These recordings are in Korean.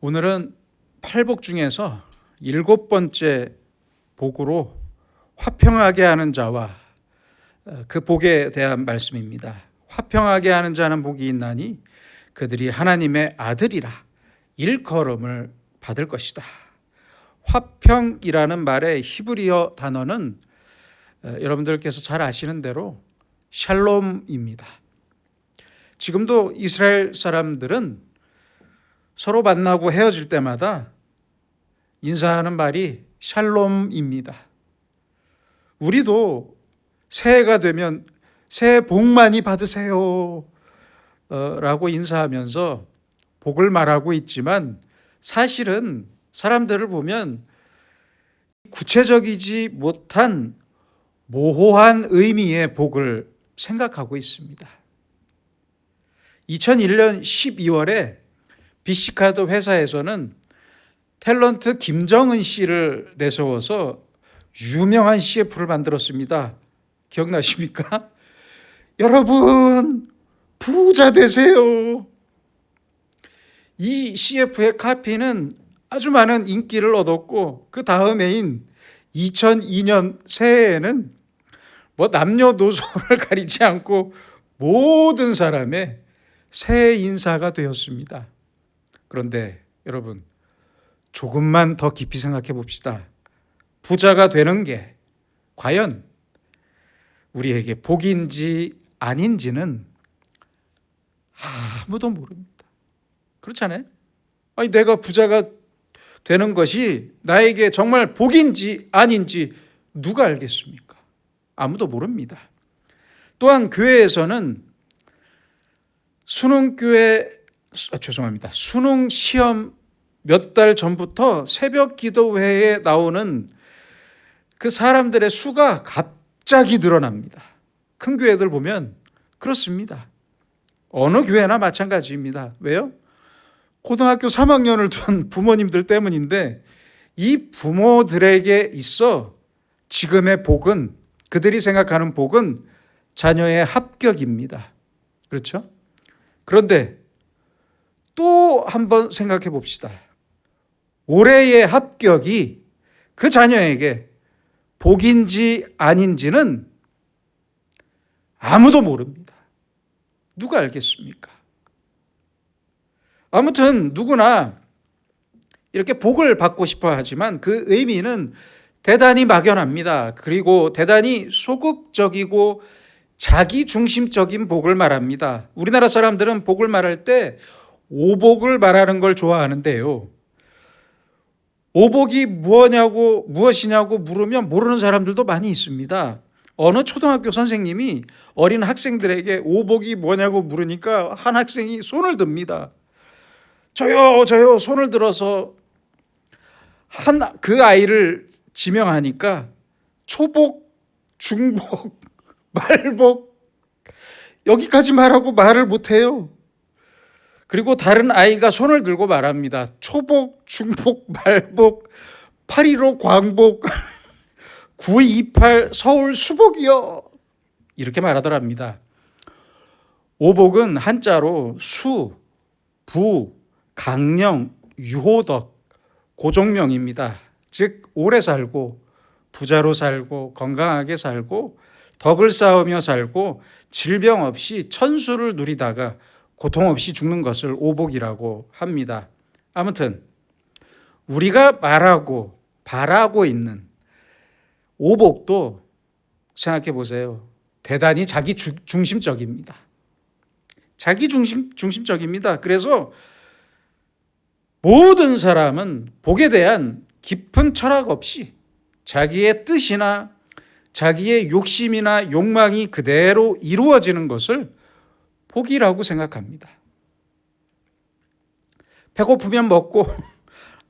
오늘은 팔복 중에서 7번째 복으로 화평하게 하는 자와 그 복에 대한 말씀입니다. 화평하게 하는 자는 복이 있나니 그들이 하나님의 아들이라 일컬음을 받을 것이다. 화평이라는 말의 히브리어 단어는 여러분들께서 잘 아시는 대로 샬롬입니다. 지금도 이스라엘 사람들은 서로 만나고 헤어질 때마다 인사하는 말이 샬롬입니다. 우리도 새해가 되면 새해 복 많이 받으세요 라고 인사하면서 복을 말하고 있지만 사실은 사람들을 보면 구체적이지 못한 모호한 의미의 복을 생각하고 있습니다. 2001년 12월에 BC카드 회사에서는 탤런트 김정은 씨를 내세워서 유명한 CF를 만들었습니다. 기억나십니까? 여러분 부자 되세요. 이 CF의 카피는 아주 많은 인기를 얻었고 그 다음 해인 2002년 새해에는 남녀노소를 가리지 않고 모든 사람의 새해 인사가 되었습니다. 그런데 여러분 조금만 더 깊이 생각해 봅시다. 부자가 되는 게 과연 우리에게 복인지 아닌지는 아무도 모릅니다. 그렇잖아요? 아니, 내가 부자가 되는 것이 나에게 정말 복인지 아닌지 누가 알겠습니까? 아무도 모릅니다. 또한 교회에서는 수능 시험 몇 달 전부터 새벽 기도회에 나오는 그 사람들의 수가 갑자기 늘어납니다. 큰 교회들 보면 그렇습니다. 어느 교회나 마찬가지입니다. 왜요? 고등학교 3학년을 둔 부모님들 때문인데 이 부모들에게 있어 지금의 복은, 그들이 생각하는 복은 자녀의 합격입니다. 그렇죠? 그런데 또 한번 생각해 봅시다. 올해의 합격이 그 자녀에게 복인지 아닌지는 아무도 모릅니다. 누가 알겠습니까? 아무튼 누구나 이렇게 복을 받고 싶어 하지만 그 의미는 대단히 막연합니다. 그리고 대단히 소극적이고 자기중심적인 복을 말합니다. 우리나라 사람들은 복을 말할 때 오복을 말하는 걸 좋아하는데요. 오복이 무엇이냐고 물으면 모르는 사람들도 많이 있습니다. 어느 초등학교 선생님이 어린 학생들에게 오복이 뭐냐고 물으니까 한 학생이 손을 듭니다. 저요 손을 들어서 그 아이를 지명하니까 초복, 중복, 말복 여기까지 말하고 말을 못해요. 그리고 다른 아이가 손을 들고 말합니다. 초복, 중복, 말복, 8.15 광복, 9.28 서울 수복이요. 이렇게 말하더랍니다. 오복은 한자로 수, 부, 강령, 유호덕, 고종명입니다. 즉 오래 살고 부자로 살고 건강하게 살고 덕을 쌓으며 살고 질병 없이 천수를 누리다가 고통 없이 죽는 것을 오복이라고 합니다. 아무튼 우리가 말하고 바라고 있는 오복도 생각해 보세요. 대단히 자기중심적입니다. 자기중심적입니다. 그래서 모든 사람은 복에 대한 깊은 철학 없이 자기의 뜻이나 자기의 욕심이나 욕망이 그대로 이루어지는 것을 복이라고 생각합니다. 배고프면 먹고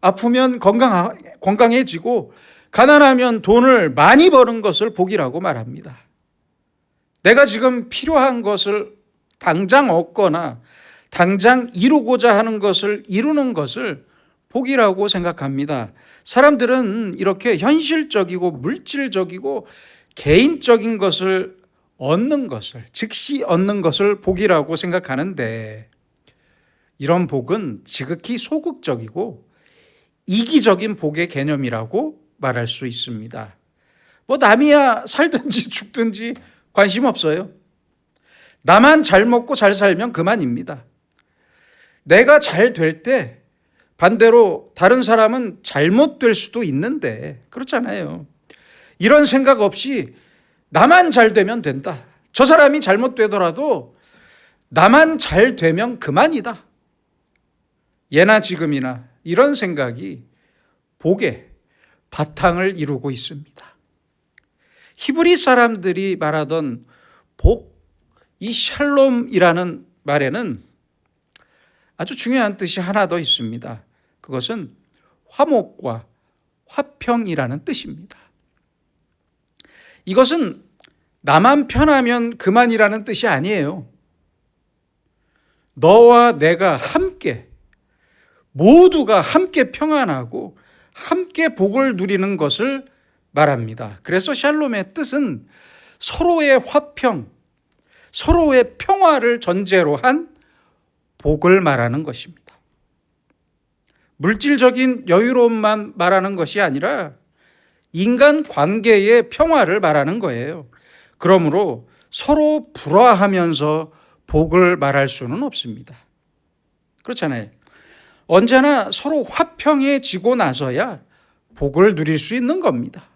아프면 건강해지고 가난하면 돈을 많이 버는 것을 복이라고 말합니다. 내가 지금 필요한 것을 당장 얻거나 당장 이루고자 하는 것을 이루는 것을 복이라고 생각합니다. 사람들은 이렇게 현실적이고 물질적이고 개인적인 것을 얻는 것을, 즉시 얻는 것을 복이라고 생각하는데 이런 복은 지극히 소극적이고 이기적인 복의 개념이라고 말할 수 있습니다. 뭐 남이야 살든지 죽든지 관심 없어요. 나만 잘 먹고 잘 살면 그만입니다. 내가 잘 될 때 반대로 다른 사람은 잘못될 수도 있는데 그렇잖아요. 이런 생각 없이 나만 잘 되면 된다. 저 사람이 잘못되더라도 나만 잘 되면 그만이다. 예나 지금이나 이런 생각이 복의 바탕을 이루고 있습니다. 히브리 사람들이 말하던 복, 이 샬롬이라는 말에는 아주 중요한 뜻이 하나 더 있습니다. 그것은 화목과 화평이라는 뜻입니다. 이것은 나만 편하면 그만이라는 뜻이 아니에요. 너와 내가 함께, 모두가 함께 평안하고 함께 복을 누리는 것을 말합니다. 그래서 샬롬의 뜻은 서로의 화평, 서로의 평화를 전제로 한 복을 말하는 것입니다. 물질적인 여유로움만 말하는 것이 아니라 인간 관계의 평화를 말하는 거예요. 그러므로 서로 불화하면서 복을 말할 수는 없습니다. 그렇잖아요. 언제나 서로 화평해지고 나서야 복을 누릴 수 있는 겁니다.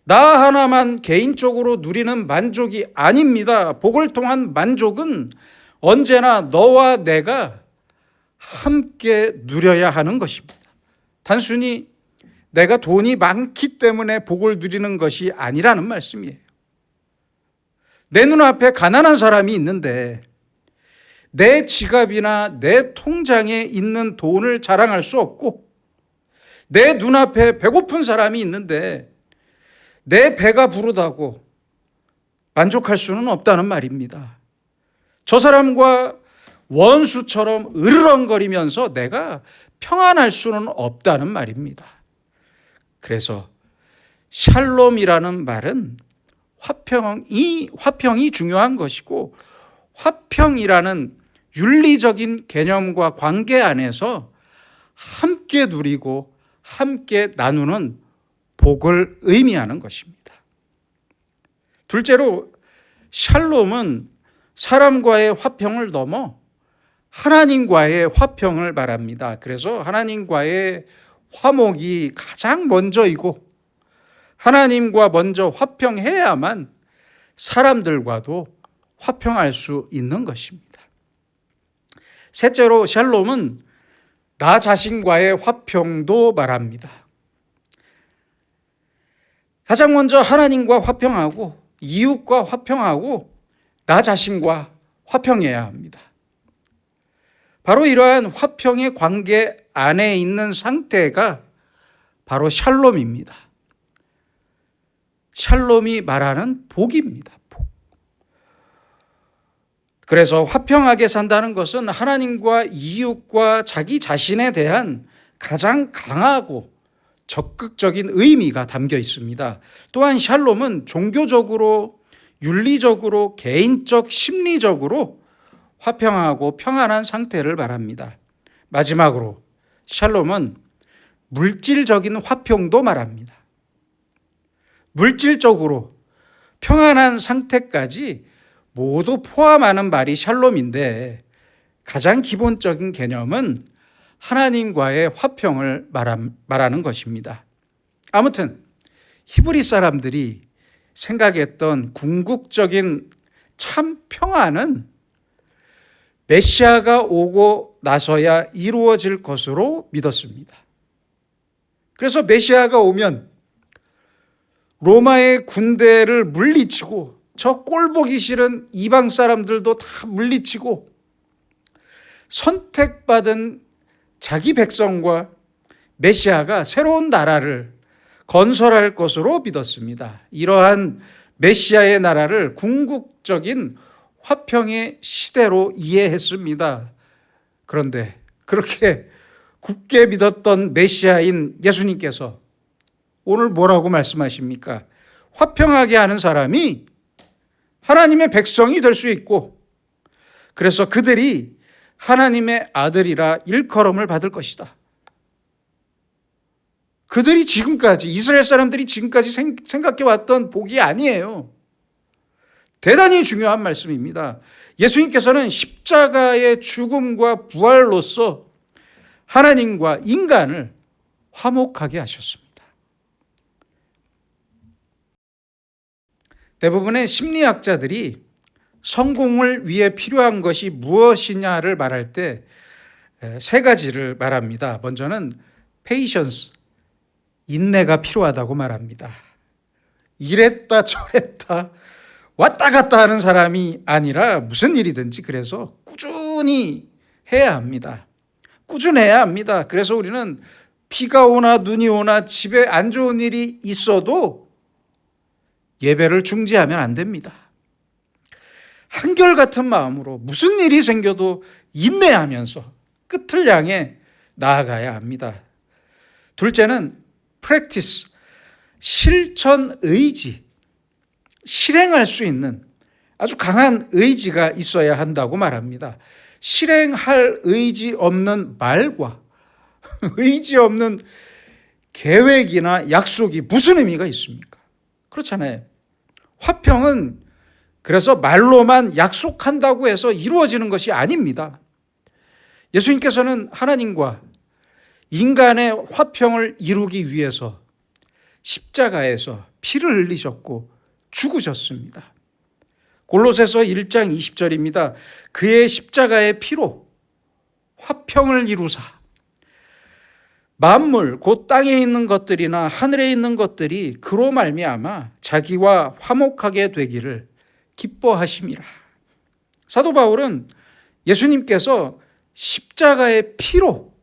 나 하나만 개인적으로 누리는 만족이 아닙니다. 복을 통한 만족은 언제나 너와 내가 함께 누려야 하는 것입니다. 단순히 내가 돈이 많기 때문에 복을 누리는 것이 아니라는 말씀이에요. 내 눈앞에 가난한 사람이 있는데 내 지갑이나 내 통장에 있는 돈을 자랑할 수 없고, 내 눈앞에 배고픈 사람이 있는데 내 배가 부르다고 만족할 수는 없다는 말입니다. 저 사람과 원수처럼 으르렁거리면서 내가 평안할 수는 없다는 말입니다. 그래서 샬롬이라는 말은 화평이 중요한 것이고, 화평이라는 윤리적인 개념과 관계 안에서 함께 누리고 함께 나누는 복을 의미하는 것입니다. 둘째로 샬롬은 사람과의 화평을 넘어 하나님과의 화평을 말합니다. 그래서 하나님과의 화목이 가장 먼저이고, 하나님과 먼저 화평해야만 사람들과도 화평할 수 있는 것입니다. 셋째로 샬롬은 나 자신과의 화평도 말합니다. 가장 먼저 하나님과 화평하고 이웃과 화평하고 나 자신과 화평해야 합니다. 바로 이러한 화평의 관계 안에 있는 상태가 바로 샬롬입니다. 샬롬이 말하는 복입니다. 복. 그래서 화평하게 산다는 것은 하나님과 이웃과 자기 자신에 대한 가장 강하고 적극적인 의미가 담겨 있습니다. 또한 샬롬은 종교적으로, 윤리적으로, 개인적, 심리적으로 화평하고 평안한 상태를 말합니다. 마지막으로 샬롬은 물질적인 화평도 말합니다. 물질적으로 평안한 상태까지 모두 포함하는 말이 샬롬인데, 가장 기본적인 개념은 하나님과의 화평을 말하는 것입니다. 아무튼 히브리 사람들이 생각했던 궁극적인 참 평안은 메시아가 오고 나서야 이루어질 것으로 믿었습니다. 그래서 메시아가 오면 로마의 군대를 물리치고 저 꼴보기 싫은 이방 사람들도 다 물리치고 선택받은 자기 백성과 메시아가 새로운 나라를 건설할 것으로 믿었습니다. 이러한 메시아의 나라를 궁극적인 화평의 시대로 이해했습니다. 그런데 그렇게 굳게 믿었던 메시아인 예수님께서 오늘 뭐라고 말씀하십니까? 화평하게 하는 사람이 하나님의 백성이 될 수 있고, 그래서 그들이 하나님의 아들이라 일컬음을 받을 것이다. 그들이 지금까지, 이스라엘 사람들이 지금까지 생각해왔던 복이 아니에요. 대단히 중요한 말씀입니다. 예수님께서는 십자가의 죽음과 부활로서 하나님과 인간을 화목하게 하셨습니다. 대부분의 심리학자들이 성공을 위해 필요한 것이 무엇이냐를 말할 때 세 가지를 말합니다. 먼저는 patience, 인내가 필요하다고 말합니다. 이랬다 저랬다 왔다 갔다 하는 사람이 아니라 무슨 일이든지 그래서 꾸준히 해야 합니다. 꾸준해야 합니다. 그래서 우리는 비가 오나 눈이 오나 집에 안 좋은 일이 있어도 예배를 중지하면 안 됩니다. 한결같은 마음으로 무슨 일이 생겨도 인내하면서 끝을 향해 나아가야 합니다. 둘째는 practice, 실천 의지, 실행할 수 있는 아주 강한 의지가 있어야 한다고 말합니다. 실행할 의지 없는 말과 의지 없는 계획이나 약속이 무슨 의미가 있습니까? 그렇잖아요. 화평은 그래서 말로만 약속한다고 해서 이루어지는 것이 아닙니다. 예수님께서는 하나님과 인간의 화평을 이루기 위해서 십자가에서 피를 흘리셨고 죽으셨습니다. 골로새서 1장 20절입니다. 그의 십자가의 피로 화평을 이루사 만물 곧 땅에 있는 것들이나 하늘에 있는 것들이 그로 말미암아 자기와 화목하게 되기를 기뻐하심이라. 사도 바울은 예수님께서 십자가의 피로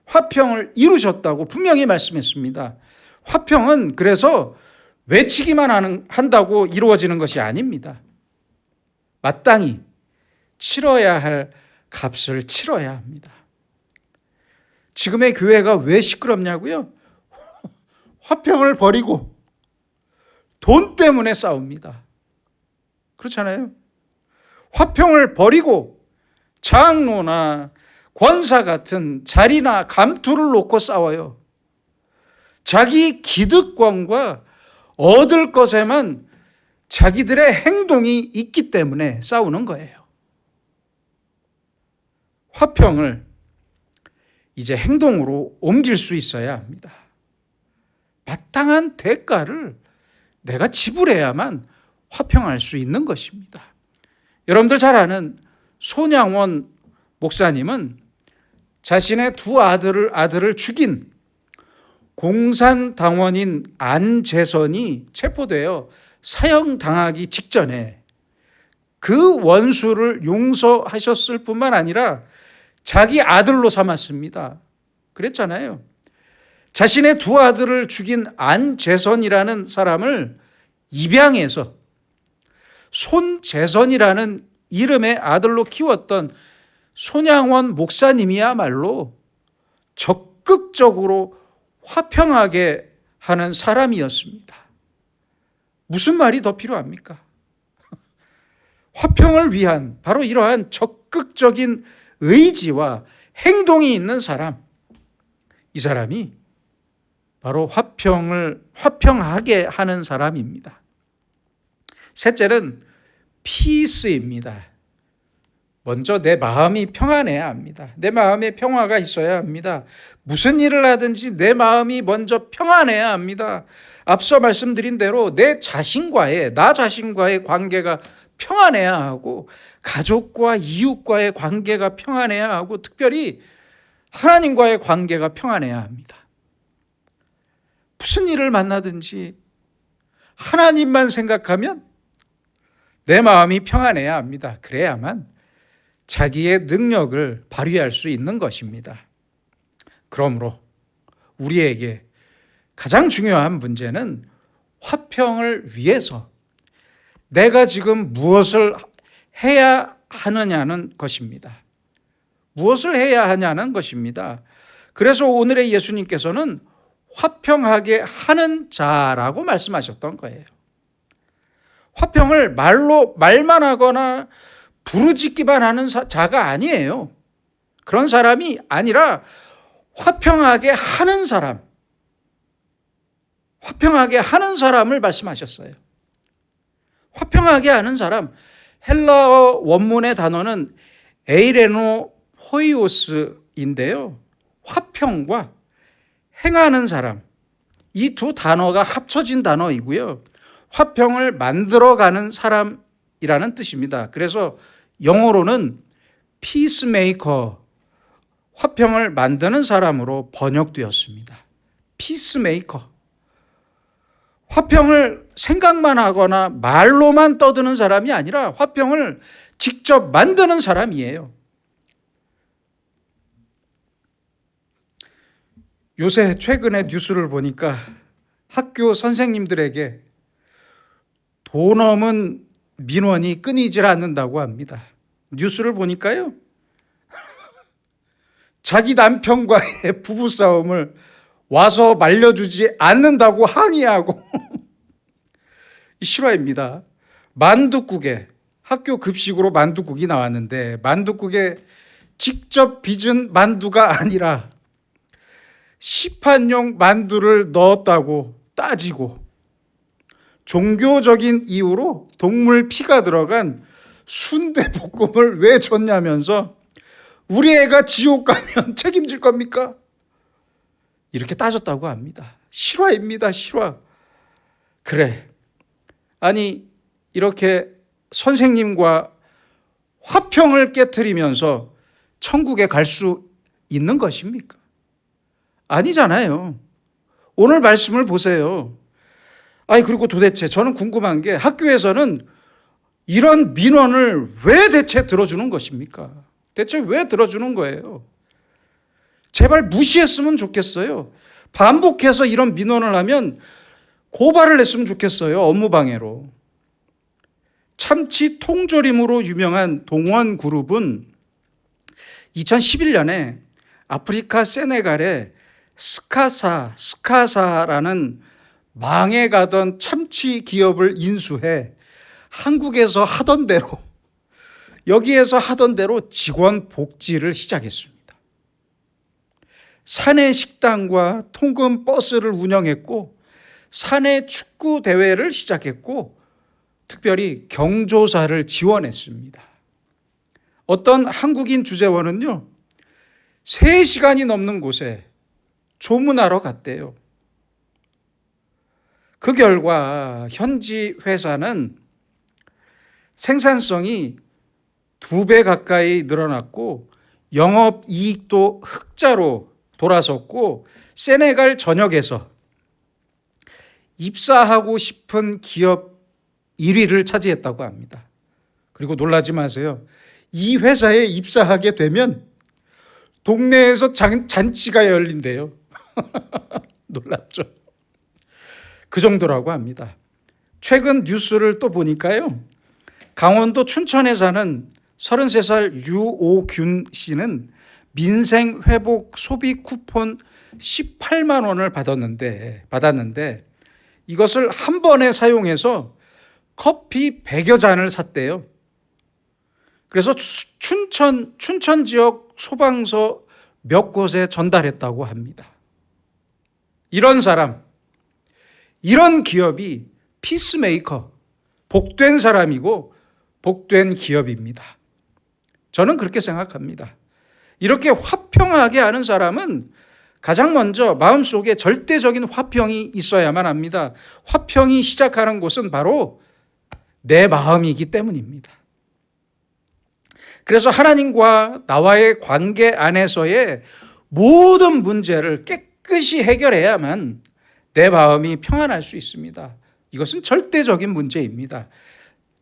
화평을 이루셨다고 분명히 말씀했습니다. 화평은 그래서 외치기만 한다고 이루어지는 것이 아닙니다. 마땅히 치러야 할 값을 치러야 합니다. 지금의 교회가 왜 시끄럽냐고요? 화평을 버리고 돈 때문에 싸웁니다. 그렇잖아요. 화평을 버리고 장로나 권사 같은 자리나 감투를 놓고 싸워요. 자기 기득권과 얻을 것에만 자기들의 행동이 있기 때문에 싸우는 거예요. 화평을 이제 행동으로 옮길 수 있어야 합니다. 마땅한 대가를 내가 지불해야만 화평할 수 있는 것입니다. 여러분들 잘 아는 손양원 목사님은 자신의 두 아들을 죽인 공산당원인 안재선이 체포되어 사형당하기 직전에 그 원수를 용서하셨을 뿐만 아니라 자기 아들로 삼았습니다. 그랬잖아요. 자신의 두 아들을 죽인 안재선이라는 사람을 입양해서 손재선이라는 이름의 아들로 키웠던 손양원 목사님이야말로 적극적으로 화평하게 하는 사람이었습니다. 무슨 말이 더 필요합니까? 화평을 위한 바로 이러한 적극적인 의지와 행동이 있는 사람, 이 사람이 바로 화평하게 하는 사람입니다. 셋째는 피스입니다. 먼저 내 마음이 평안해야 합니다. 내 마음에 평화가 있어야 합니다. 무슨 일을 하든지 내 마음이 먼저 평안해야 합니다. 앞서 말씀드린 대로 나 자신과의 관계가 평안해야 하고 가족과 이웃과의 관계가 평안해야 하고 특별히 하나님과의 관계가 평안해야 합니다. 무슨 일을 만나든지 하나님만 생각하면 내 마음이 평안해야 합니다. 그래야만 자기의 능력을 발휘할 수 있는 것입니다. 그러므로 우리에게 가장 중요한 문제는 화평을 위해서 내가 지금 무엇을 해야 하느냐는 것입니다. 무엇을 해야 하냐는 것입니다. 그래서 오늘의 예수님께서는 화평하게 하는 자라고 말씀하셨던 거예요. 화평을 말만 하거나 부르짖기만 하는 자가 아니에요. 그런 사람이 아니라 화평하게 하는 사람, 화평하게 하는 사람을 말씀하셨어요. 화평하게 하는 사람, 헬라어 원문의 단어는 에이레노 호이오스인데요. 화평과 행하는 사람, 이 두 단어가 합쳐진 단어이고요. 화평을 만들어가는 사람이라는 뜻입니다. 그래서 영어로는 피스메이커, 화평을 만드는 사람으로 번역되었습니다. 피스메이커. 화평을 생각만 하거나 말로만 떠드는 사람이 아니라 화평을 직접 만드는 사람이에요. 요새 최근에 뉴스를 보니까 학교 선생님들에게 돈 없는 민원이 끊이질 않는다고 합니다. 뉴스를 보니까요. 자기 남편과의 부부싸움을 와서 말려주지 않는다고 항의하고 실화입니다. 만둣국에 학교 급식으로 만둣국이 나왔는데 만둣국에 직접 빚은 만두가 아니라 시판용 만두를 넣었다고 따지고 종교적인 이유로 동물 피가 들어간 순대볶음을 왜 줬냐면서 우리 애가 지옥 가면 책임질 겁니까? 이렇게 따졌다고 합니다. 실화입니다. 실화. 그래. 아니 이렇게 선생님과 화평을 깨트리면서 천국에 갈 수 있는 것입니까? 아니잖아요. 오늘 말씀을 보세요. 아니 그리고 도대체 저는 궁금한 게 학교에서는 이런 민원을 왜 대체 들어주는 것입니까? 대체 왜 들어주는 거예요? 제발 무시했으면 좋겠어요. 반복해서 이런 민원을 하면 고발을 했으면 좋겠어요. 업무방해로. 참치 통조림으로 유명한 동원그룹은 2011년에 아프리카 세네갈에 스카사라는 망해가던 참치 기업을 인수해 한국에서 하던 대로 여기에서 하던 대로 직원 복지를 시작했습니다. 사내 식당과 통근 버스를 운영했고 사내 축구 대회를 시작했고 특별히 경조사를 지원했습니다. 어떤 한국인 주재원은요 3시간이 넘는 곳에 조문하러 갔대요. 그 결과 현지 회사는 생산성이 2배 가까이 늘어났고 영업이익도 흑자로 돌아섰고 세네갈 전역에서 입사하고 싶은 기업 1위를 차지했다고 합니다. 그리고 놀라지 마세요. 이 회사에 입사하게 되면 동네에서 잔치가 열린대요. 놀랍죠? 그 정도라고 합니다. 최근 뉴스를 또 보니까요. 강원도 춘천에 사는 33살 유오균 씨는 민생회복 소비 쿠폰 18만 원을 받았는데 이것을 한 번에 사용해서 커피 100여 잔을 샀대요. 그래서 춘천 지역 소방서 몇 곳에 전달했다고 합니다. 이런 사람, 이런 기업이 피스메이커, 복된 사람이고 복된 기업입니다. 저는 그렇게 생각합니다. 이렇게 화평하게 하는 사람은 가장 먼저 마음속에 절대적인 화평이 있어야만 합니다. 화평이 시작하는 곳은 바로 내 마음이기 때문입니다. 그래서 하나님과 나와의 관계 안에서의 모든 문제를 깨끗이 해결해야만 내 마음이 평안할 수 있습니다. 이것은 절대적인 문제입니다.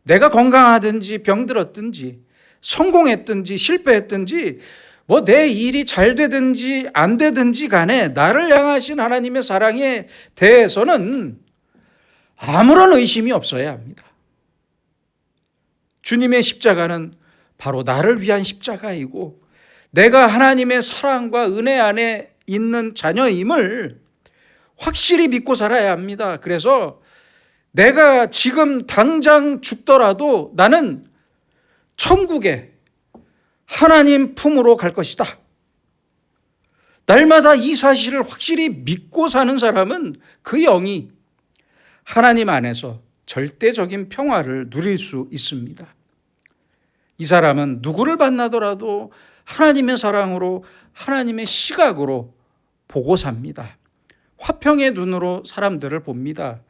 내가 건강하든지 병들었든지 성공했든지 실패했든지 뭐 내 일이 잘 되든지 안 되든지 간에 나를 향하신 하나님의 사랑에 대해서는 아무런 의심이 없어야 합니다. 주님의 십자가는 바로 나를 위한 십자가이고 내가 하나님의 사랑과 은혜 안에 있는 자녀임을 확실히 믿고 살아야 합니다. 그래서 내가 지금 당장 죽더라도 나는 천국에 하나님 품으로 갈 것이다. 날마다 이 사실을 확실히 믿고 사는 사람은 그 영이 하나님 안에서 절대적인 평화를 누릴 수 있습니다. 이 사람은 누구를 만나더라도 하나님의 사랑으로, 하나님의 시각으로 보고 삽니다. 화평의 눈으로 사람들을 봅니다.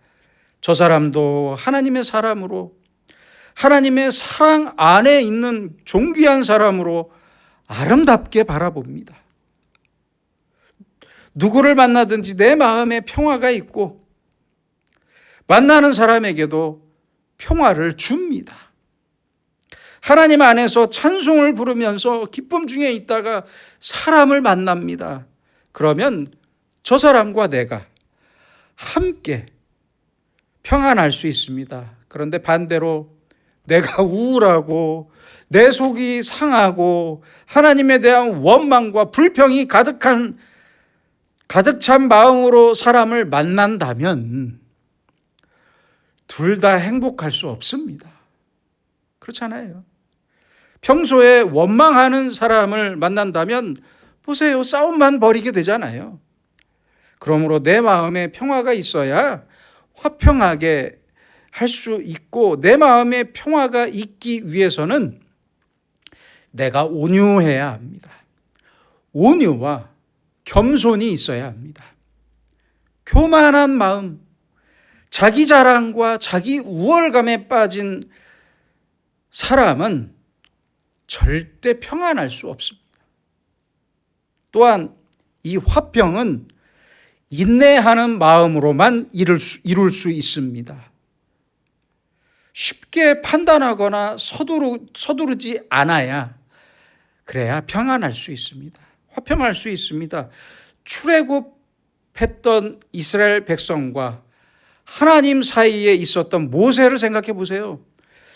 저 사람도 하나님의 사람으로, 하나님의 사랑 안에 있는 존귀한 사람으로 아름답게 바라봅니다. 누구를 만나든지 내 마음에 평화가 있고 만나는 사람에게도 평화를 줍니다. 하나님 안에서 찬송을 부르면서 기쁨 중에 있다가 사람을 만납니다. 그러면 저 사람과 내가 함께 평안할 수 있습니다. 그런데 반대로 내가 우울하고 내 속이 상하고 하나님에 대한 원망과 불평이 가득 찬 마음으로 사람을 만난다면 둘 다 행복할 수 없습니다. 그렇잖아요. 평소에 원망하는 사람을 만난다면 보세요. 싸움만 벌이게 되잖아요. 그러므로 내 마음에 평화가 있어야 화평하게 할 수 있고, 내 마음에 평화가 있기 위해서는 내가 온유해야 합니다. 온유와 겸손이 있어야 합니다. 교만한 마음, 자기 자랑과 자기 우월감에 빠진 사람은 절대 평안할 수 없습니다. 또한 이 화평은 인내하는 마음으로만 이룰 수 있습니다. 쉽게 판단하거나 서두르지 않아야 그래야 평안할 수 있습니다. 화평할 수 있습니다. 출애굽했던 이스라엘 백성과 하나님 사이에 있었던 모세를 생각해 보세요.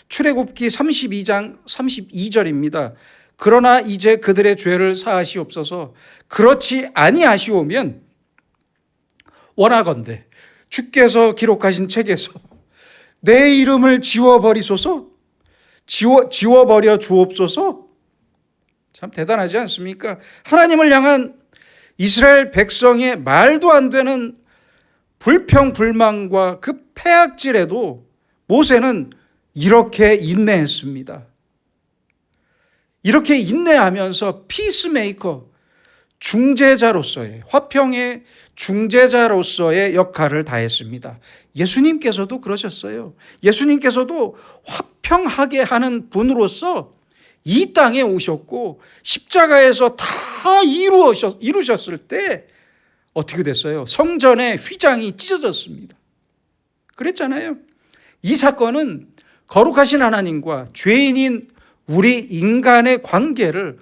출애굽기 32장 32절입니다. 그러나 이제 그들의 죄를 사하시옵소서. 그렇지 아니하시오면 원하건대 주께서 기록하신 책에서 내 이름을 지워버리소서. 지워버려 주옵소서. 참 대단하지 않습니까? 하나님을 향한 이스라엘 백성의 말도 안 되는 불평 불만과 그 패악질에도 모세는 이렇게 인내했습니다. 이렇게 인내하면서 피스메이커, 중재자로서의, 화평의 중재자로서의 역할을 다했습니다. 예수님께서도 그러셨어요. 예수님께서도 화평하게 하는 분으로서 이 땅에 오셨고 십자가에서 다 이루셨을 때 어떻게 됐어요? 성전의 휘장이 찢어졌습니다. 그랬잖아요. 이 사건은 거룩하신 하나님과 죄인인 우리 인간의 관계를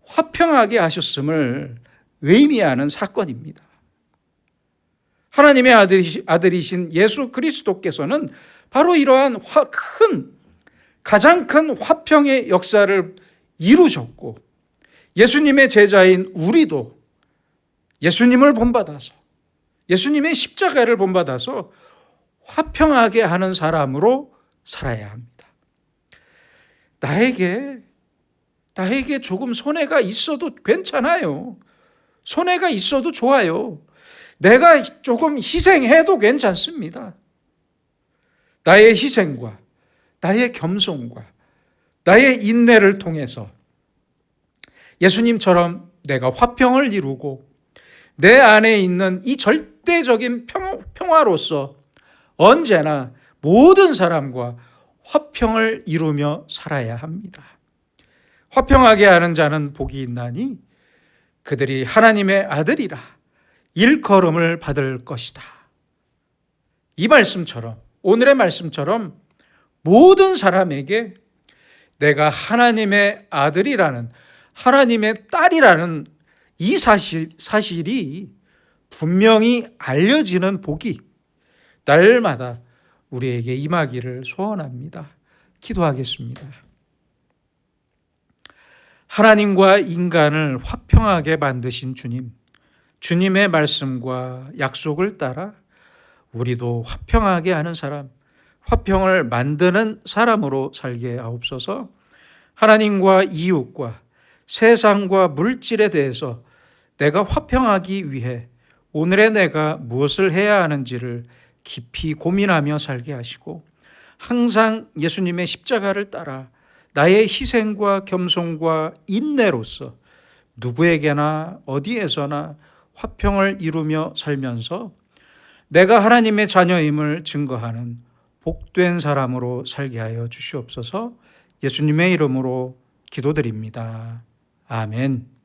화평하게 하셨음을 의미하는 사건입니다. 하나님의 아들이신 예수 그리스도께서는 바로 이러한 가장 큰 화평의 역사를 이루셨고, 예수님의 제자인 우리도 예수님을 본받아서, 예수님의 십자가를 본받아서 화평하게 하는 사람으로 살아야 합니다. 나에게 조금 손해가 있어도 괜찮아요. 손해가 있어도 좋아요. 내가 조금 희생해도 괜찮습니다. 나의 희생과 나의 겸손과 나의 인내를 통해서 예수님처럼 내가 화평을 이루고 내 안에 있는 이 절대적인 평화로서 언제나 모든 사람과 화평을 이루며 살아야 합니다. 화평하게 하는 자는 복이 있나니 그들이 하나님의 아들이라 일컬음을 받을 것이다. 이 말씀처럼, 오늘의 말씀처럼 모든 사람에게 내가 하나님의 아들이라는, 하나님의 딸이라는 이 사실이 분명히 알려지는 복이 날마다 우리에게 임하기를 소원합니다. 기도하겠습니다. 하나님과 인간을 화평하게 만드신 주님, 주님의 말씀과 약속을 따라 우리도 화평하게 하는 사람, 화평을 만드는 사람으로 살게 하옵소서. 하나님과 이웃과 세상과 물질에 대해서 내가 화평하기 위해 오늘의 내가 무엇을 해야 하는지를 깊이 고민하며 살게 하시고 항상 예수님의 십자가를 따라 나의 희생과 겸손과 인내로서 누구에게나 어디에서나 화평을 이루며 살면서 내가 하나님의 자녀임을 증거하는 복된 사람으로 살게 하여 주시옵소서. 예수님의 이름으로 기도드립니다. 아멘.